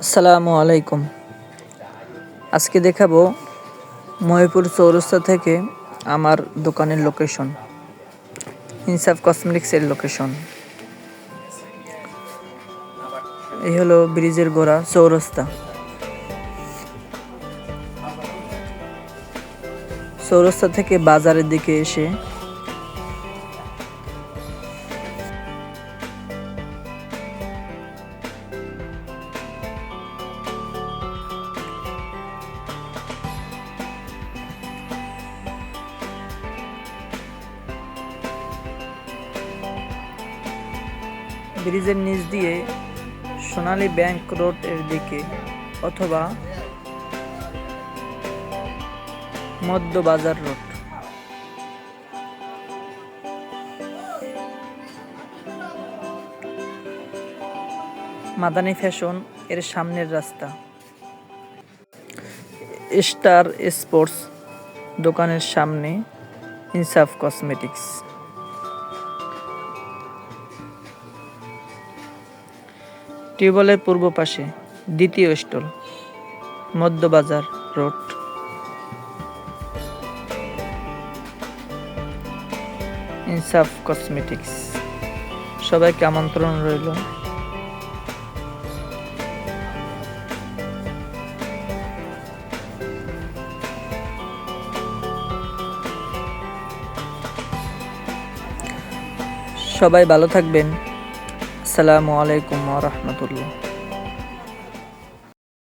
আসসালামু আলাইকুম। আজকে দেখাবো মহিপুর চৌরাস্তা থেকে আমার দোকানের লোকেশন, ইনসাফ কসমেটিক্সের লোকেশন। এই হলো ব্রিজের গোড়া চৌরাস্তা। চৌরাস্তা থেকে বাজারের দিকে এসে ব্রিজের নিচ দিয়ে সোনালী ব্যাংক রোড এর দিকে অথবা মধ্য বাজার রোড। মাদানী ফ্যাশন এর সামনের রাস্তা। স্টার স্পোর্টস দোকানের সামনে ইনসাফ কসমেটিক্স। টিউবওয়েলের পূর্ব পাশে দ্বিতীয় স্টল, মধ্যবাজার রোড। ইনসাফ কসমেটিক্স। সবাইকে আমন্ত্রণ রইল। সবাই ভালো থাকবেন। আসসালামু আলাইকুম ওয়া রাহমাতুল্লাহ।